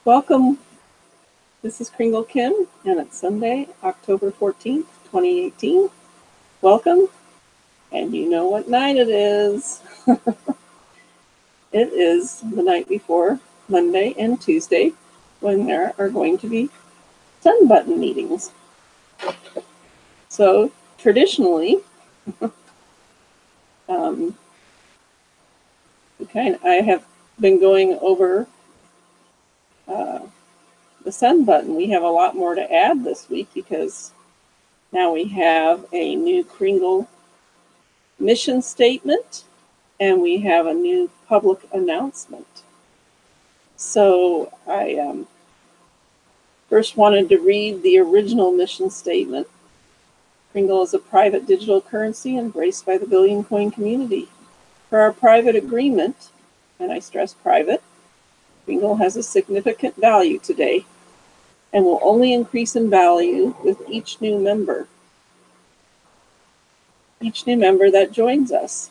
Welcome. This is Kringle Kim, and it's Sunday, October 14th, 2018. Welcome, and you know what night it is. It is the night before Monday and Tuesday, when there are going to be sun button meetings. So traditionally, I have been going over the sun button. We have a lot more to add this week because now we have a new Kringle mission statement and we have a new public announcement. So I first wanted to read the original mission statement. Kringle is a private digital currency embraced by the billion coin community. For our private agreement, and I stress private, Kringle has a significant value today and will only increase in value with each new member that joins us.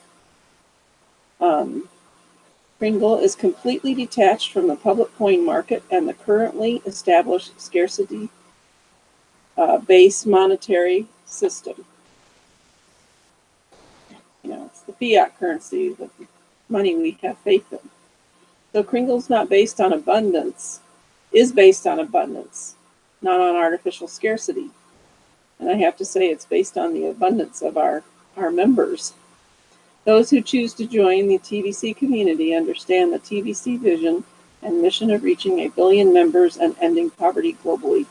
Kringle is completely detached from the public coin market and the currently established scarcity-based monetary system. It's the fiat currency, the money we have faith in. So Kringle's not based on abundance, is based on abundance, not on artificial scarcity. And I have to say it's based on the abundance of our members. Those who choose to join the TBC community understand the TBC vision and mission of reaching 1 billion members and ending poverty globally.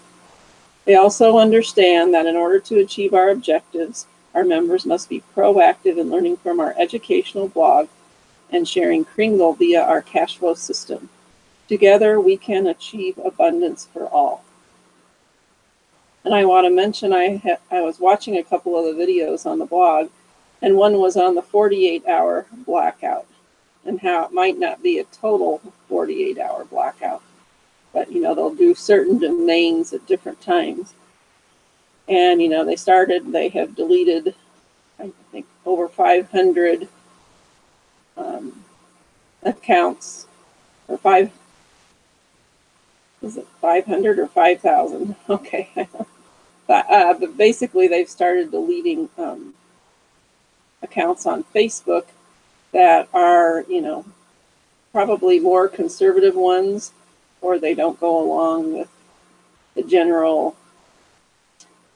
They also understand that in order to achieve our objectives, our members must be proactive in learning from our educational blog and sharing Kringle via our cash flow system. Together, we can achieve abundance for all. And I want to mention I was watching a couple of the videos on the blog, and one was on the 48-hour blackout and how it might not be a total 48-hour blackout, but they'll do certain domains at different times. And they have deleted, I think, over 500 accounts, or is it 500 or 5,000? Okay. But basically they've started deleting accounts on Facebook that are, probably more conservative ones, or they don't go along with the general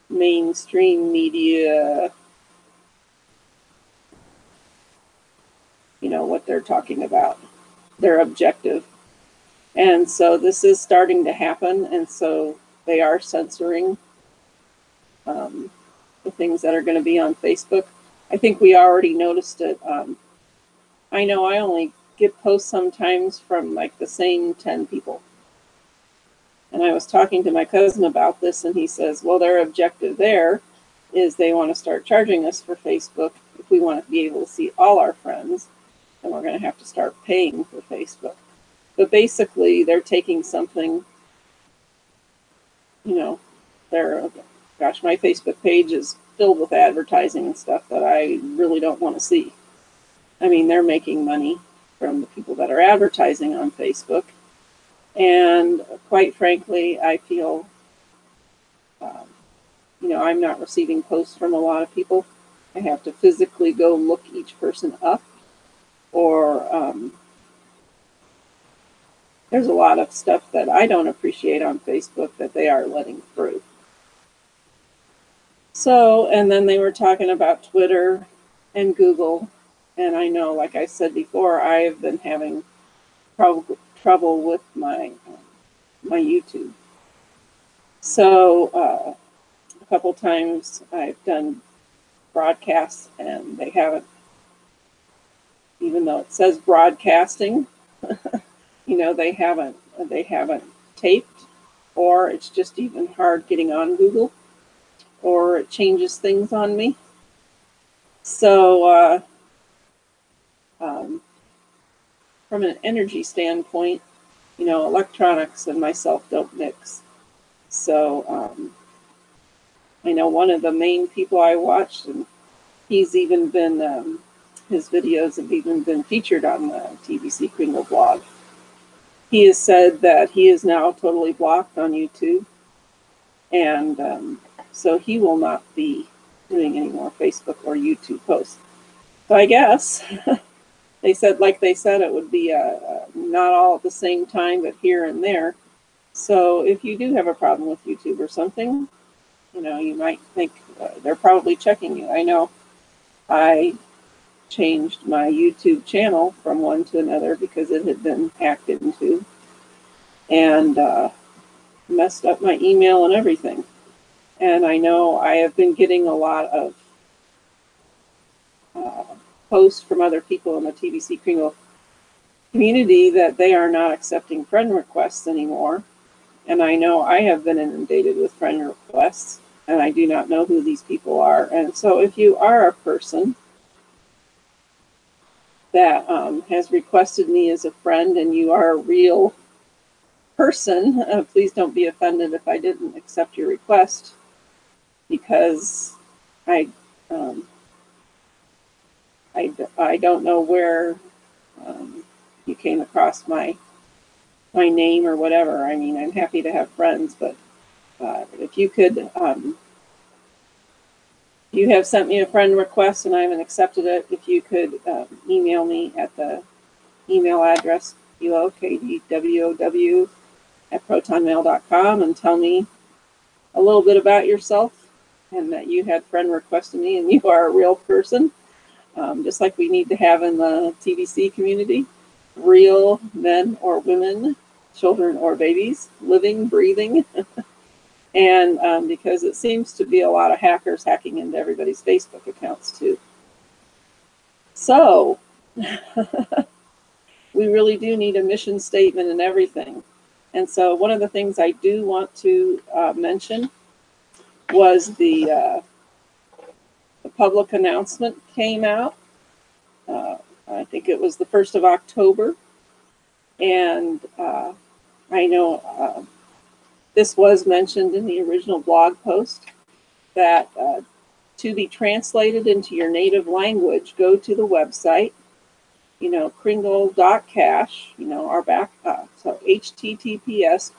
mainstream media, what they're talking about, their objective. And so this is starting to happen, and so they are censoring the things that are going to be on Facebook. I think we already noticed it. I know I only get posts sometimes from like the same 10 people. And I was talking to my cousin about this, and he says, well, their objective there is they want to start charging us for Facebook. If we want to be able to see all our friends, then we're going to have to start paying for Facebook. But basically, they're taking something, gosh, my Facebook page is filled with advertising and stuff that I really don't want to see. I mean, they're making money from the people that are advertising on Facebook. And quite frankly, I feel, I'm not receiving posts from a lot of people. I have to physically go look each person up, or there's a lot of stuff that I don't appreciate on Facebook that they are letting through. So, and then they were talking about Twitter and Google. And I know, like I said before, I've been having trouble with my YouTube. So a couple times I've done broadcasts, and they haven't, even though it says broadcasting, they haven't taped, or it's just even hard getting on Google, or it changes things on me. So from an energy standpoint, electronics and myself don't mix. So I know one of the main people I watched, and he's even been, his videos have even been featured on the TBC Kringle blog. he has said that he is now totally blocked on YouTube, and so he will not be doing any more Facebook or YouTube posts. So I guess they said, it would be not all at the same time, but here and there. So if you do have a problem with YouTube or something, you might think they're probably checking you. I know I changed my YouTube channel from one to another because it had been hacked into and messed up my email and everything. And I know I have been getting a lot of posts from other people in the TBC Kringle community that they are not accepting friend requests anymore. And I know I have been inundated with friend requests, and I do not know who these people are. And so if you are a person that has requested me as a friend and you are a real person, please don't be offended if I didn't accept your request, because I don't know where you came across my name or whatever. I mean, I'm happy to have friends, but if you could, you have sent me a friend request and I haven't accepted it, if you could email me at the email address below, KDWOW@protonmail.com, and tell me a little bit about yourself and that you had friend requested me and you are a real person, just like we need to have in the TBC community. Real men or women, children or babies, living, breathing. And because it seems to be a lot of hackers hacking into everybody's Facebook accounts too. So we really do need a mission statement and everything. And so one of the things I do want to mention was the public announcement came out. I think it was the 1st of October. And I know this was mentioned in the original blog post that to be translated into your native language, go to the website, Kringle.cash, our back, so https :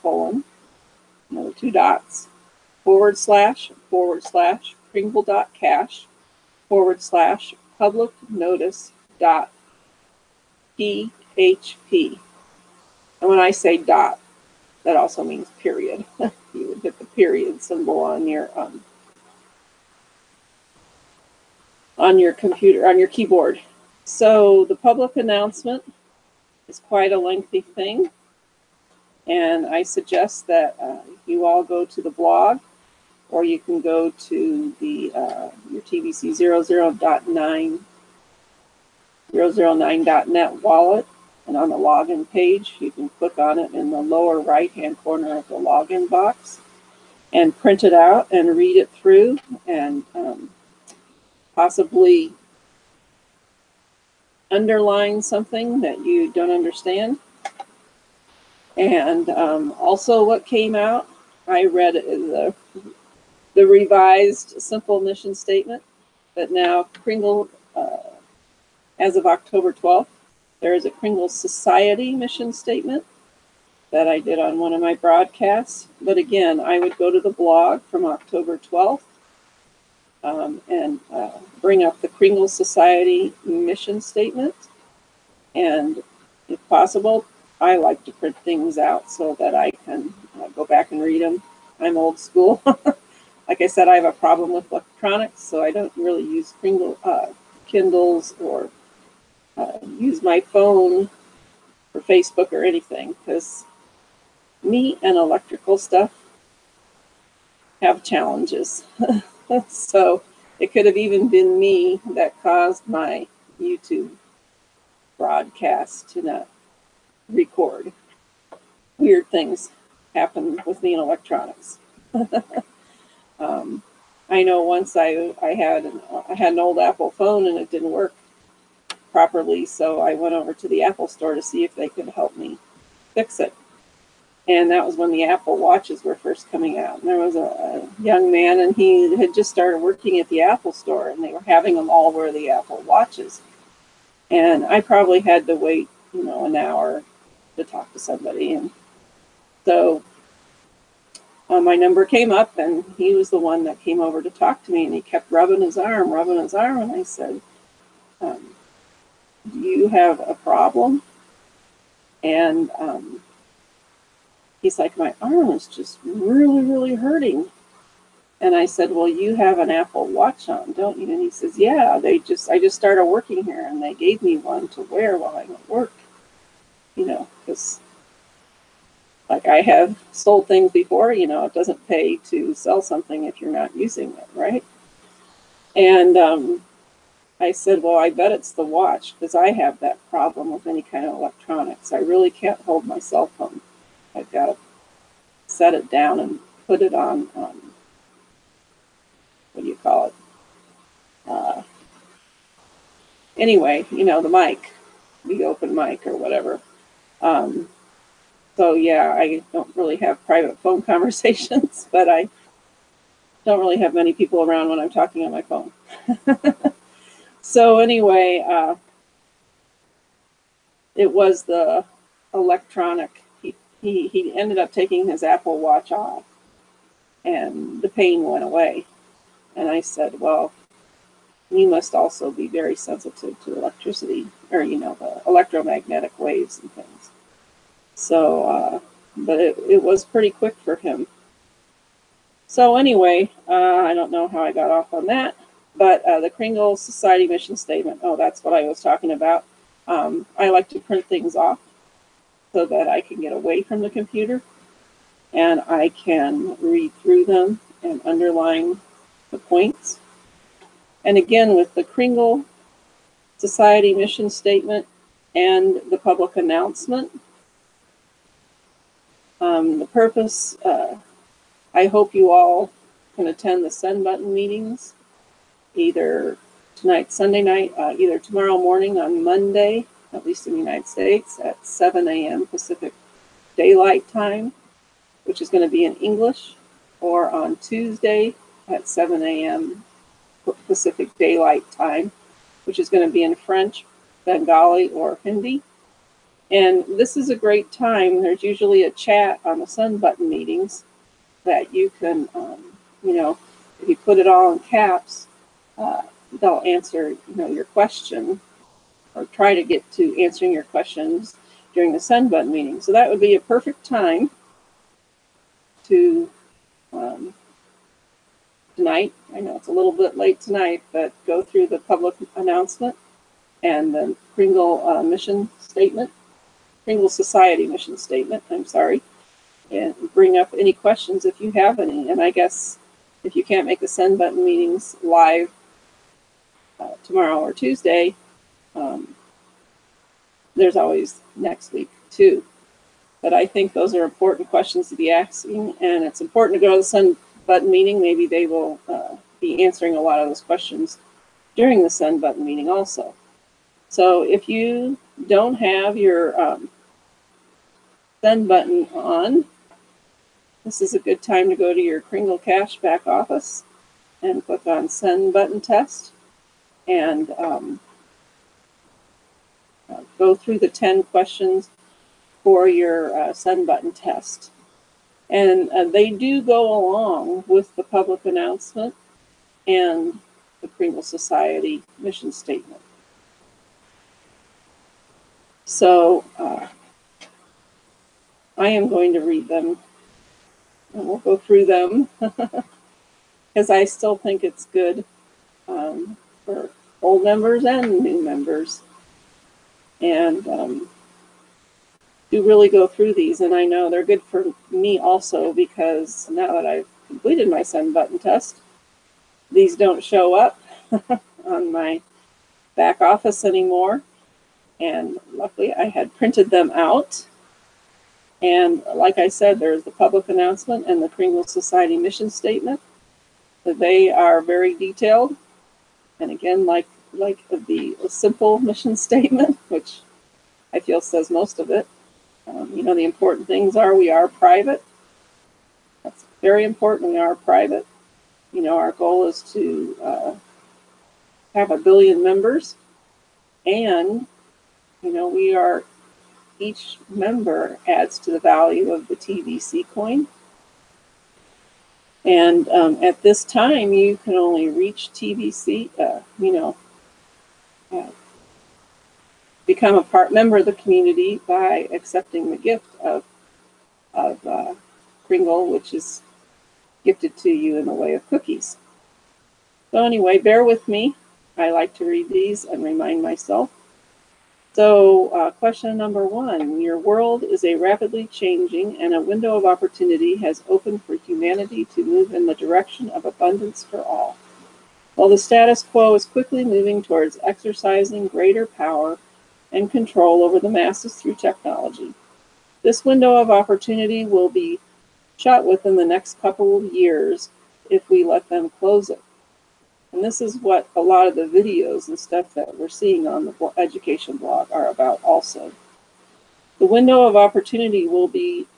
the 2 dots, // Kringle.cash / public notice.php. And when I say dot, that also means period. You would hit the period symbol on your computer, on your keyboard. So the public announcement is quite a lengthy thing, and I suggest that you all go to the blog, or you can go to the your TBC 009.net wallet, and on the login page, you can click on it in the lower right-hand corner of the login box and print it out and read it through, and possibly underline something that you don't understand. And also what came out, I read the revised simple mission statement, but now Kringle, as of October 12th, there is a Kringle Society mission statement that I did on one of my broadcasts. But again, I would go to the blog from October 12th and bring up the Kringle Society mission statement. And if possible, I like to print things out so that I can go back and read them. I'm old school. Like I said, I have a problem with electronics, so I don't really use Kindles or use my phone for Facebook or anything, because me and electrical stuff have challenges. So it could have even been me that caused my YouTube broadcast to not record. Weird things happen with me in electronics. I know once I had an old Apple phone and it didn't work properly, so I went over to the Apple store to see if they could help me fix it. And that was when the Apple Watches were first coming out. And there was a young man, and he had just started working at the Apple store, and they were having them all wear the Apple Watches. And I probably had to wait, an hour to talk to somebody. And so my number came up, and he was the one that came over to talk to me, and he kept rubbing his arm, and I said, do you have a problem? And he's like, my arm is just really, really hurting. And I said, well, you have an Apple Watch on, don't you? And he says, yeah, I just started working here, and they gave me one to wear while I'm at work, you know, because like I have sold things before, you know, it doesn't pay to sell something if you're not using it, right? And I said, well, I bet it's the watch, because I have that problem with any kind of electronics. I really can't hold my cell phone. I've got to set it down and put it on, what do you call it? Anyway, you know, the mic, the open mic or whatever. So yeah, I don't really have private phone conversations, but I don't really have many people around when I'm talking on my phone. So anyway, it was the electronic. He ended up taking his Apple Watch off, and the pain went away. And I said, well, you must also be very sensitive to electricity, or, you know, the electromagnetic waves and things. So, but it was pretty quick for him. So anyway, I don't know how I got off on that, but the Kringle Society mission statement, oh, that's what I was talking about. I like to print things off so that I can get away from the computer, and I can read through them and underline the points. And again, with the Kringle Society mission statement and the public announcement, the purpose, I hope you all can attend the Send Button meetings, either tonight, Sunday night, either tomorrow morning on Monday, at least in the United States, at 7 a.m. Pacific Daylight Time, which is going to be in English, or on Tuesday at 7 a.m. Pacific Daylight Time, which is going to be in French, Bengali, or Hindi. And this is a great time. There's usually a chat on the Send Button meetings that you can, you know, if you put it all in caps, they'll answer, you know, your question, or try to get to answering your questions during the Send Button meeting. So that would be a perfect time to, tonight, I know it's a little bit late tonight, but go through the public announcement and the Kringle mission statement, Kringle Society mission statement, I'm sorry, and bring up any questions if you have any. And I guess if you can't make the Send Button meetings live tomorrow or Tuesday, there's always next week too. But I think those are important questions to be asking, and it's important to go to the Send Button meeting. Maybe they will be answering a lot of those questions during the Send Button meeting also. So if you don't have your Send Button on, this is a good time to go to your Kringle Cash back office and click on Send Button Test, and go through the 10 questions for your Send Button test. And they do go along with the public announcement and the Kringle Society mission statement. So I am going to read them, and we'll go through them, because I still think it's good for old members and new members. And do really go through these, and I know they're good for me also, because now that I've completed my Send Button test, these don't show up on my back office anymore. And luckily I had printed them out. And like I said, there's the public announcement and the Kringle Society mission statement. They are very detailed. And again, like the simple mission statement, which I feel says most of it, you know, the important things are we are private. That's very important. We are private. You know, our goal is to have 1 billion members. And, you know, we are each member adds to the value of the TVC coin. And at this time, you can only reach TVC, become a member of the community by accepting the gift of Kringle, which is gifted to you in the way of cookies. So anyway, bear with me. I like to read these and remind myself. So question number 1, your world is a rapidly changing and a window of opportunity has opened for humanity to move in the direction of abundance for all. While the status quo is quickly moving towards exercising greater power and control over the masses through technology. This window of opportunity will be shut within the next couple of years if we let them close it. And this is what a lot of the videos and stuff that we're seeing on the education blog are about also. The window of opportunity will be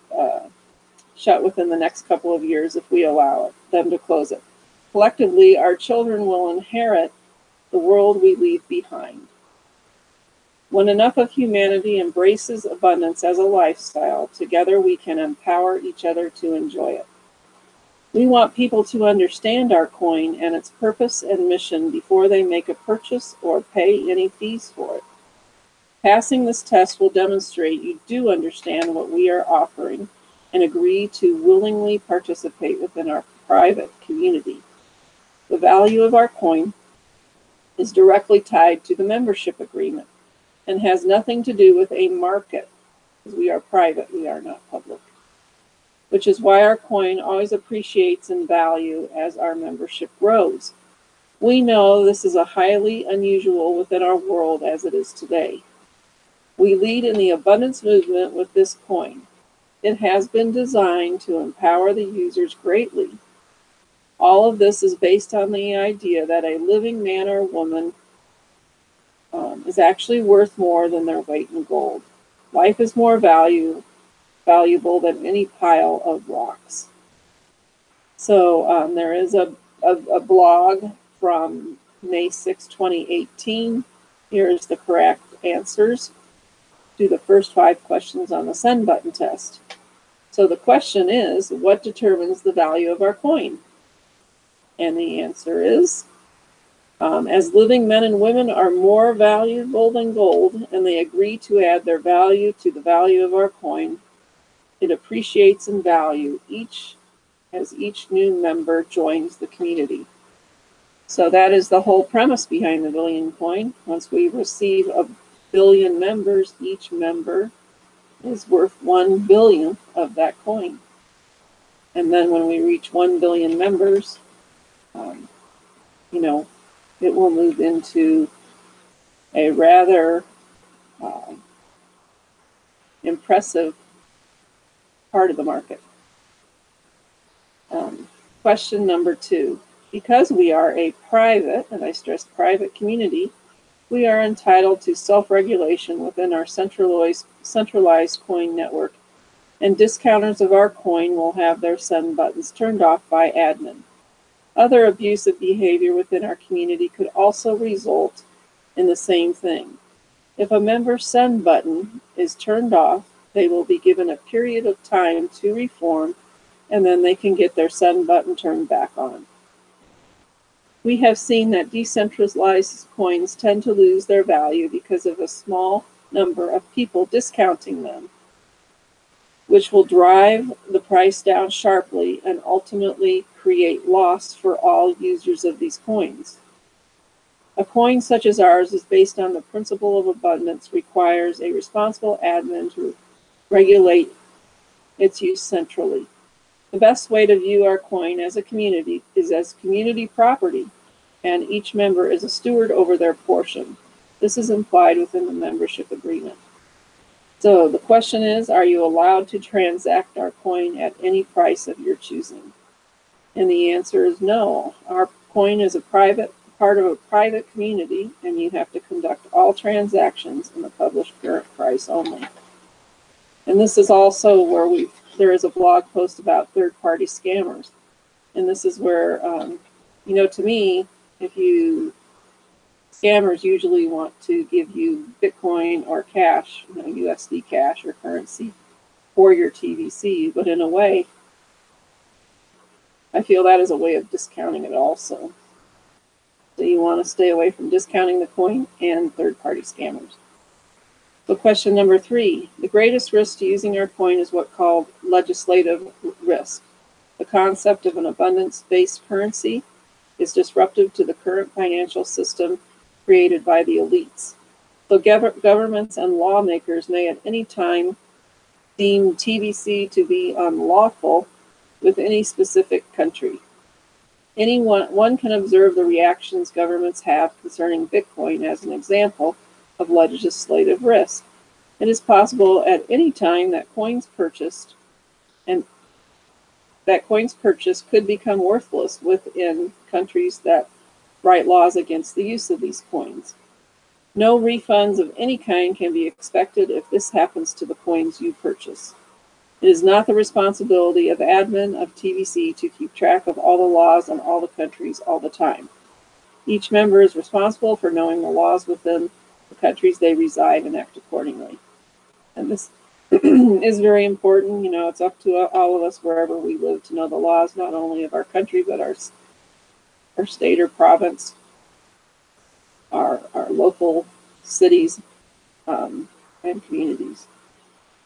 shut within the next couple of years if we allow them to close it. Collectively, our children will inherit the world we leave behind. When enough of humanity embraces abundance as a lifestyle, together we can empower each other to enjoy it. We want people to understand our coin and its purpose and mission before they make a purchase or pay any fees for it. Passing this test will demonstrate you do understand what we are offering and agree to willingly participate within our private community. The value of our coin is directly tied to the membership agreement and has nothing to do with a market, because we are private, we are not public, which is why our coin always appreciates in value as our membership grows. We know this is a highly unusual within our world as it is today. We lead in the abundance movement with this coin. It has been designed to empower the users greatly. All of this is based on the idea that a living man or woman is actually worth more than their weight in gold. Life is more valuable than any pile of rocks. So there is a blog from May 6, 2018. Here's the correct answers to the first 5 questions on the send button test. So the question is, what determines the value of our coin? And the answer is, as living men and women are more valuable than gold, and they agree to add their value to the value of our coin, it appreciates in value as each new member joins the community. So that is the whole premise behind the billion coin. Once we receive a billion members, each member is worth 1 billionth of that coin. And then when we reach 1 billion members, it will move into a rather impressive part of the market. Question number 2. Because we are a private, and I stress private community, we are entitled to self-regulation within our centralized coin network, and discounters of our coin will have their send buttons turned off by admin. Other abusive behavior within our community could also result in the same thing. If a member's send button is turned off, they will be given a period of time to reform, and then they can get their send button turned back on. We have seen that decentralized coins tend to lose their value because of a small number of people discounting them, which will drive the price down sharply and ultimately create loss for all users of these coins. A coin such as ours is based on the principle of abundance, requires a responsible admin to regulate its use centrally. The best way to view our coin as a community is as community property, and each member is a steward over their portion. This is implied within the membership agreement. So the question is, are you allowed to transact our coin at any price of your choosing? And the answer is no. Our coin is a part of a private community, and you have to conduct all transactions in the published current price only. And this is also where there is a blog post about third-party scammers. And this is where, to me, if you Scammers usually want to give you Bitcoin or cash, USD cash or currency for your TVC, but in a way, I feel that is a way of discounting it also. So you want to stay away from discounting the coin and third-party scammers. So question number 3, the greatest risk to using our coin is what's called legislative risk. The concept of an abundance-based currency is disruptive to the current financial system created by the elites. So governments and lawmakers may at any time deem TVC to be unlawful with any specific country. One can observe the reactions governments have concerning Bitcoin as an example of legislative risk. It is possible at any time that coins purchased could become worthless within countries that write laws against the use of these coins. No refunds of any kind can be expected if this happens to the coins you purchase. It is not the responsibility of admin of TVC to keep track of all the laws in all the countries all the time. Each member is responsible for knowing the laws within the countries they reside and act accordingly. And this is very important. It's up to all of us wherever we live to know the laws, not only of our country, but our state or province, our local cities, and communities.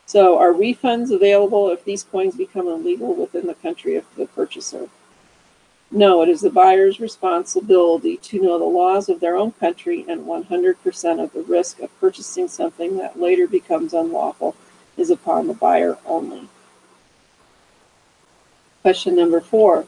So are refunds available if these coins become illegal within the country of the purchaser? No, it is the buyer's responsibility to know the laws of their own country, and 100% of the risk of purchasing something that later becomes unlawful is upon the buyer only. Question number 4.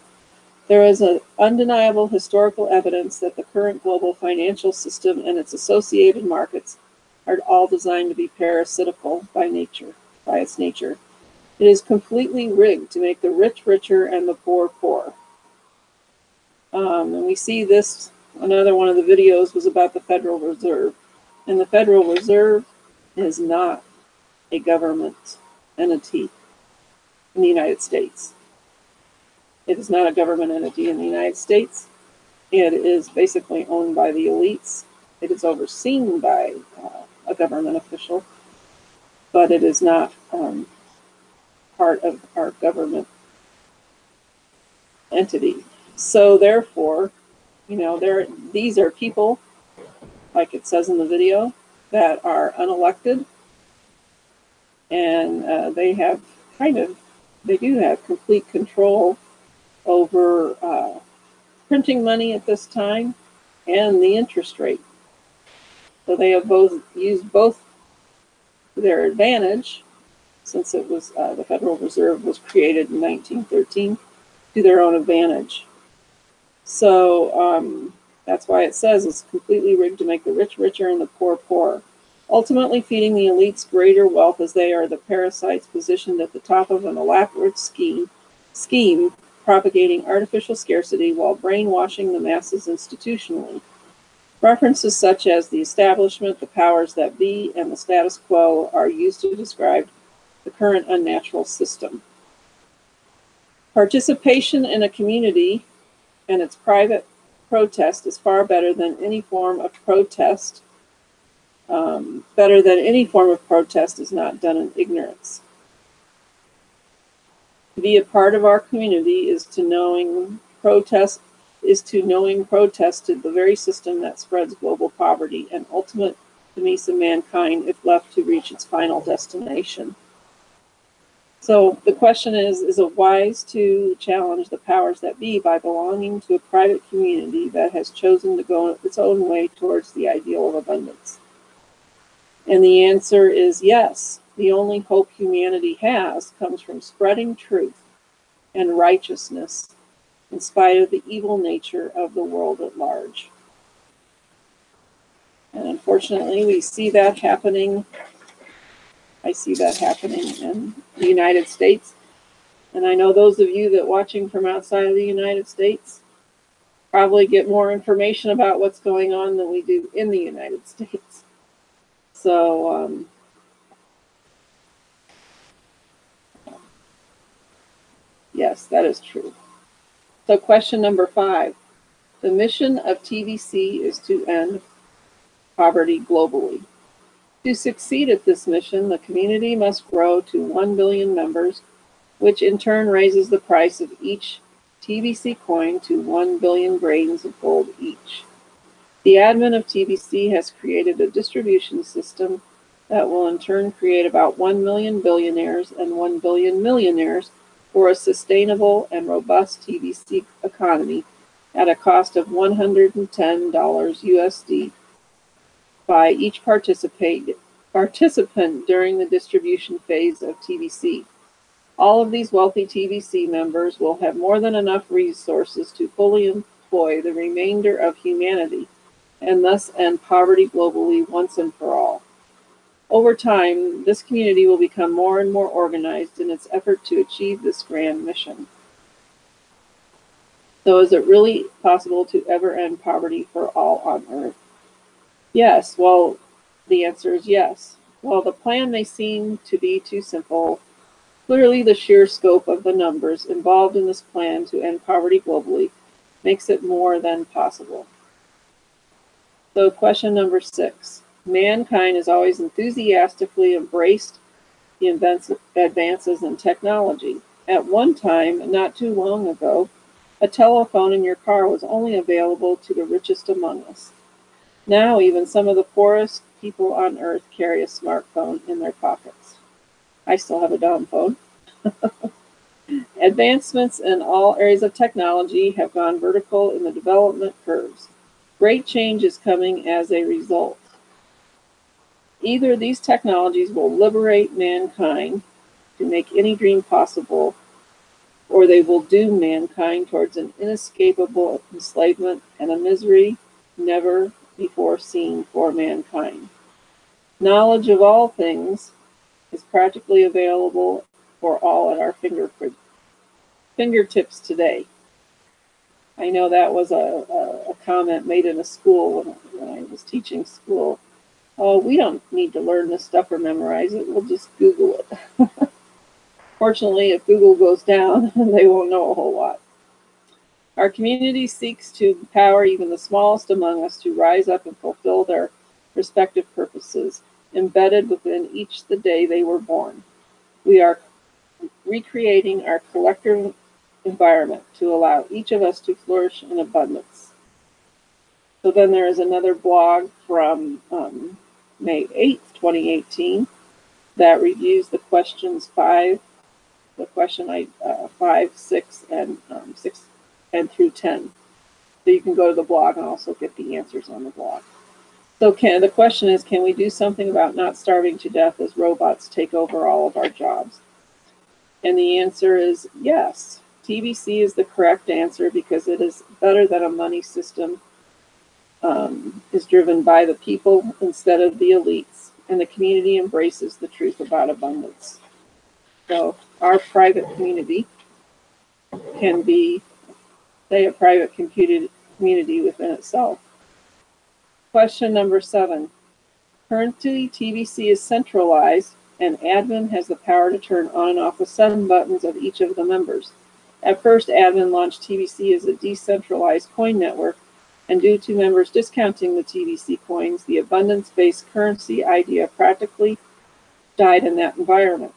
There is an undeniable historical evidence that the current global financial system and its associated markets are all designed to be parasitical by its nature. It is completely rigged to make the rich richer and the poor poor. And we see this, another one of the videos was about the Federal Reserve. And the Federal Reserve is not a government entity in the United States. It is not a government entity in the United States. It is basically owned by the elites. It is overseen by a government official, but it is not part of our government entity. So therefore, these are people, like it says in the video, that are unelected, and they do have complete control over printing money at this time and the interest rate. So they have used both to their advantage, since it was the Federal Reserve was created in 1913, to their own advantage. So that's why it says it's completely rigged to make the rich richer and the poor poorer, ultimately feeding the elites greater wealth as they are the parasites positioned at the top of an elaborate scheme propagating artificial scarcity while brainwashing the masses institutionally. References such as the establishment, the powers that be, and the status quo are used to describe the current unnatural system. Participation in a community and its private protest is far better than any form of protest. Is not done in ignorance. To be a part of our community is to knowing protest to the very system that spreads global poverty and ultimate demise of mankind if left to reach its final destination. So the question is it wise to challenge the powers that be by belonging to a private community that has chosen to go its own way towards the ideal of abundance? And the answer is yes. The only hope humanity has comes from spreading truth and righteousness in spite of the evil nature of the world at large. And unfortunately, we see that happening. I see that happening in the United States. And I know those of you that are watching from outside of the United States probably get more information about what's going on than we do in the United States. So, yes, that is true. So question number 5. The mission of TVC is to end poverty globally. To succeed at this mission, the community must grow to 1 billion members, which in turn raises the price of each TBC coin to 1 billion grains of gold each. The admin of TBC has created a distribution system that will in turn create about 1 million billionaires and 1 billion millionaires for a sustainable and robust TBC economy at a cost of $110 USD by each participant during the distribution phase of TBC. All of these wealthy TBC members will have more than enough resources to fully employ the remainder of humanity and thus end poverty globally once and for all. Over time, this community will become more and more organized in its effort to achieve this grand mission. So is it really possible to ever end poverty for all on Earth? Yes, well, the answer is yes. While the plan may seem to be too simple, clearly the sheer scope of the numbers involved in this plan to end poverty globally makes it more than possible. So question number 6. Mankind has always enthusiastically embraced the advances in technology. At one time, not too long ago, a telephone in your car was only available to the richest among us. Now, even some of the poorest people on Earth carry a smartphone in their pockets. I still have a dumb phone. Advancements in all areas of technology have gone vertical in the development curves. Great change is coming as a result. Either these technologies will liberate mankind to make any dream possible, or they will doom mankind towards an inescapable enslavement and a misery never before seen for mankind. Knowledge of all things is practically available for all at our fingertips today. I know that was a comment made in a school when I was teaching school. Oh, we don't need to learn this stuff or memorize it. We'll just Google it. Fortunately, if Google goes down, they won't know a whole lot. Our community seeks to empower even the smallest among us to rise up and fulfill their respective purposes, embedded within each the day they were born. We are recreating our collective environment to allow each of us to flourish in abundance. So then there is another blog from May 8th, 2018, that reviews the questions 5, 6, and through 10. So you can go to the blog and also get the answers on the blog. So the question is, can we do something about not starving to death as robots take over all of our jobs? And the answer is yes. TBC is the correct answer because it is better than a money system is driven by the people instead of the elites, and the community embraces the truth about abundance. So our private community can be, say, a private community within itself. Question number 7. Currently, TBC is centralized, and admin has the power to turn on and off the 7 buttons of each of the members. At first, admin launched TBC as a decentralized coin network, and due to members discounting the TBC coins, the abundance-based currency idea practically died in that environment.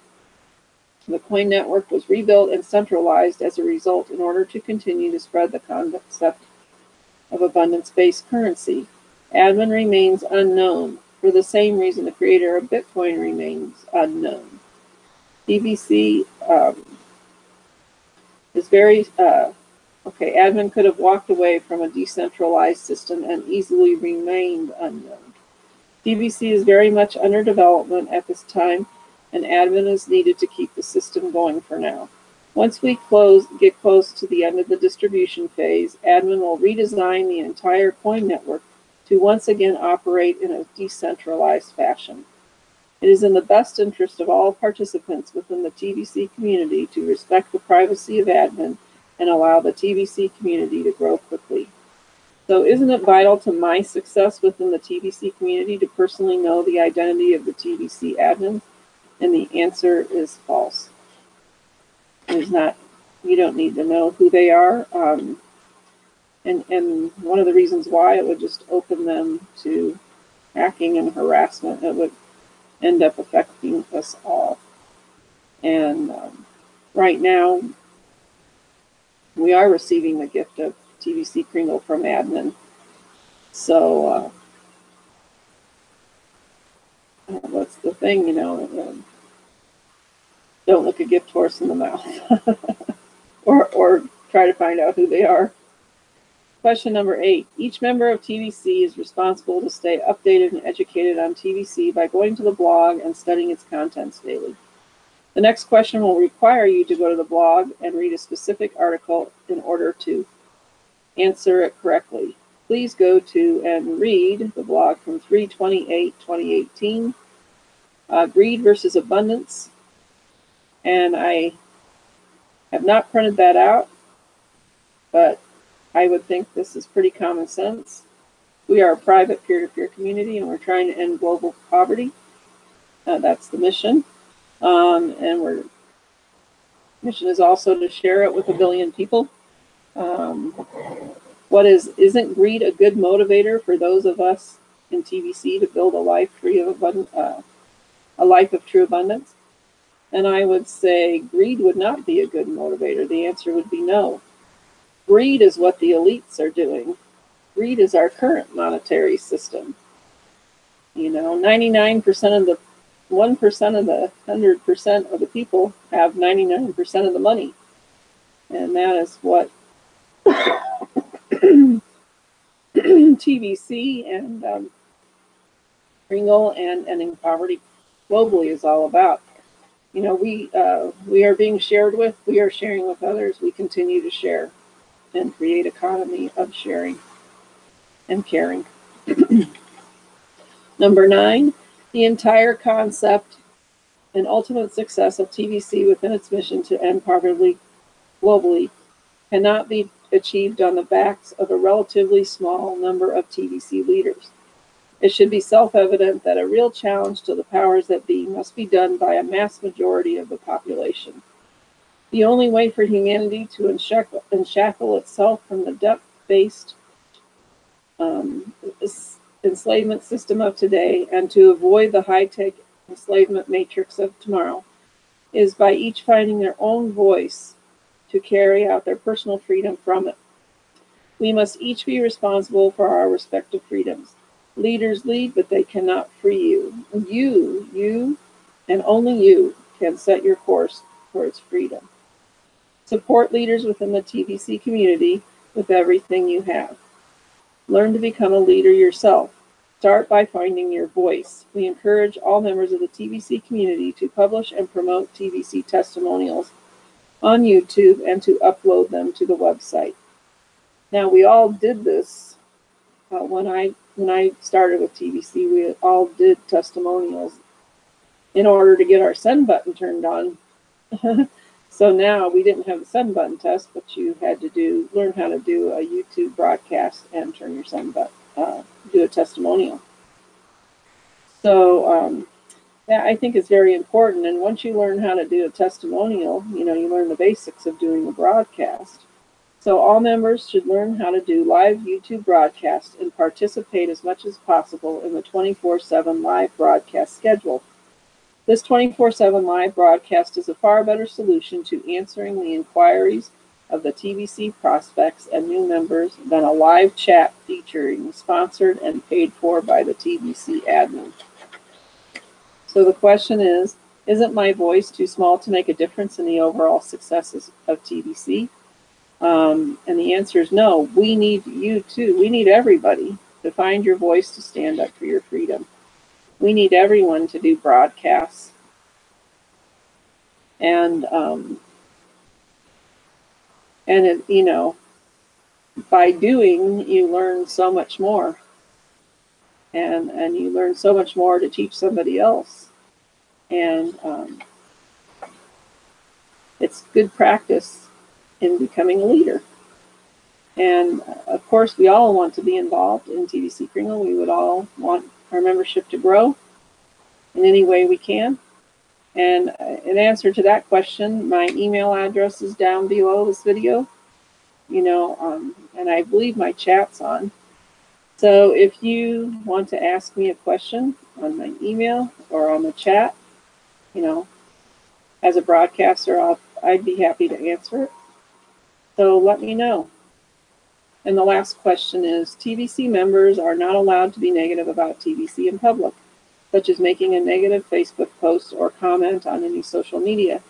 The coin network was rebuilt and centralized as a result in order to continue to spread the concept of abundance-based currency. Admin remains unknown. For the same reason, the creator of Bitcoin remains unknown. TBC is very... admin could have walked away from a decentralized system and easily remained unknown. TBC is very much under development at this time, and admin is needed to keep the system going for now. Once we get close to the end of the distribution phase, admin will redesign the entire coin network to once again operate in a decentralized fashion. It is in the best interest of all participants within the TBC community to respect the privacy of admin and allow the TBC community to grow quickly. So isn't it vital to my success within the TBC community to personally know the identity of the TBC admin? And the answer is false. There's not, you don't need to know who they are. And one of the reasons why, it would just open them to hacking and harassment, it would end up affecting us all. And right now, we are receiving the gift of TVC Kringle from admin. So what's the thing, don't look a gift horse in the mouth. or try to find out who they are. Question number 8. Each member of TVC is responsible to stay updated and educated on TVC by going to the blog and studying its contents daily. The next question will require you to go to the blog and read a specific article in order to answer it correctly. Please go to and read the blog from 3/28/2018, Greed versus Abundance. And I have not printed that out, but I would think this is pretty common sense. We are a private peer-to-peer community, and we're trying to end global poverty. That's the mission. And our mission is also to share it with 1 billion people. Isn't greed a good motivator for those of us in TVC to build a life free of a life of true abundance? And I would say greed would not be a good motivator. The answer would be no. Greed is what the elites are doing. Greed is our current monetary system. 99% of the 1% of the 100% of the people have 99% of the money. And that is what TVC and Kringle and ending poverty globally is all about. We are being shared with, we are sharing with others, we continue to share and create economy of sharing and caring. Number 9, the entire concept and ultimate success of TVC within its mission to end poverty globally cannot be achieved on the backs of a relatively small number of TVC leaders. It should be self-evident that a real challenge to the powers that be must be done by a mass majority of the population. The only way for humanity to unshackle itself from the debt-based enslavement system of today and to avoid the high-tech enslavement matrix of tomorrow is by each finding their own voice to carry out their personal freedom from it. We must each be responsible for our respective freedoms. Leaders lead, but they cannot free you. You, and only you, can set your course towards freedom. Support leaders within the TVC community with everything you have. Learn to become a leader yourself. Start by finding your voice. We encourage all members of the TVC community to publish and promote TVC testimonials on YouTube and to upload them to the website. Now, we all did this when I started with TVC. We all did testimonials in order to get our send button turned on. So now we didn't have the send button test, but you had to learn how to do a YouTube broadcast and turn your send button, do a testimonial. So that I think is very important. And once you learn how to do a testimonial, you learn the basics of doing a broadcast. So all members should learn how to do live YouTube broadcasts and participate as much as possible in the 24/7 live broadcast schedule. This 24/7 live broadcast is a far better solution to answering the inquiries of the TVC prospects and new members than a live chat featuring sponsored and paid for by the TVC admin. So the question is, isn't my voice too small to make a difference in the overall successes of TVC? And the answer is no. We need you too. We need everybody to find your voice to stand up for your freedom. We need everyone to do broadcasts. And by doing, you learn so much more. And you learn so much more to teach somebody else. And it's good practice in becoming a leader. And of course, we all want to be involved in TVC Kringle. We would all want our membership to grow in any way we can. And in answer to that question, my email address is down below this video. And I believe my chat's on. So if you want to ask me a question on my email or on the chat, you know, as a broadcaster, I'd be happy to answer it. So let me know. And the last question is, TVC members are not allowed to be negative about TVC in public, such as making a negative Facebook post or comment on any social media.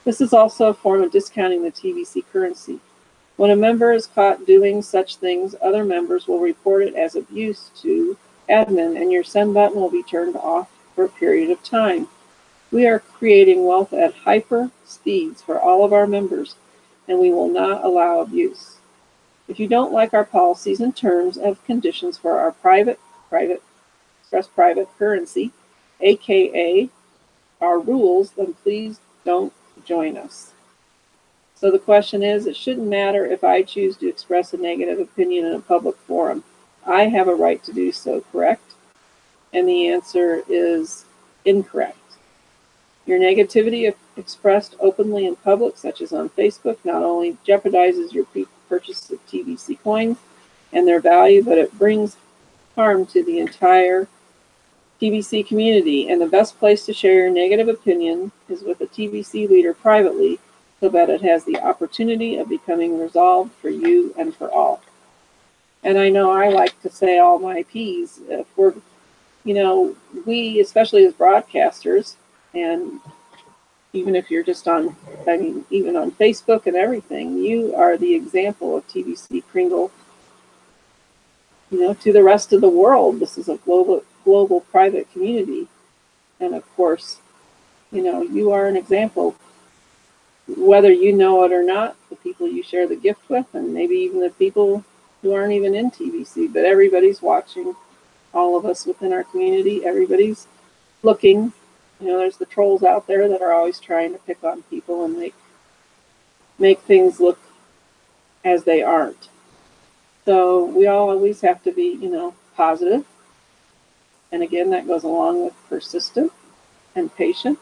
This is also a form of discounting the TVC currency. When a member is caught doing such things, other members will report it as abuse to admin, and your send button will be turned off for a period of time. We are creating wealth at hyper speeds for all of our members, and we will not allow abuse. If you don't like our policies and terms of conditions for our private currency, aka our rules, then please don't join us. So the question is, it shouldn't matter if I choose to express a negative opinion in a public forum. I have a right to do so, correct? And the answer is incorrect. Your negativity expressed openly in public, such as on Facebook, not only jeopardizes your purchase of TVC coins and their value, but it brings harm to the entire TVC community. And the best place to share your negative opinion is with a TVC leader privately, so that it has the opportunity of becoming resolved for you and for all. And I know I like to say all my P's. If we're, you know, we, especially as broadcasters, and even if you're just on, I mean, even on Facebook and everything, you are the example of TVC Kringle, you know, to the rest of the world. This is a global private community. And of course, you know, you are an example, whether you know it or not, the people you share the gift with, and maybe even the people who aren't even in TVC, but everybody's watching, all of us within our community, everybody's looking. You know, there's the trolls out there that are always trying to pick on people and make things look as they aren't. So we all always have to be, you know, positive. And again, that goes along with persistent and patient.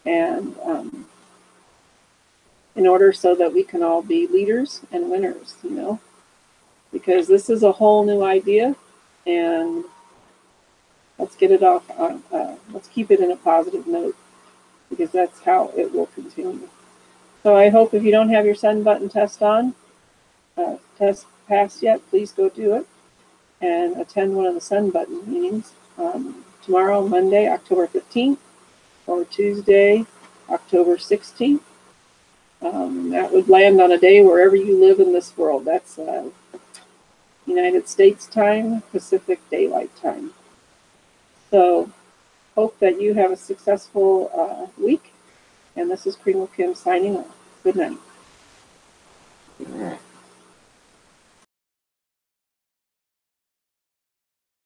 And in order so that we can all be leaders and winners, you know, because this is a whole new idea, and let's get it off on, let's keep it in a positive note, because that's how it will continue. So I hope if you don't have your send button test passed yet, please go do it and attend one of the send button meetings tomorrow, Monday, October 15th, or Tuesday, October 16th. That would land on a day wherever you live in this world. That's United States time, Pacific Daylight Time. So hope that you have a successful week. And this is Kringle Kim signing off. Good night.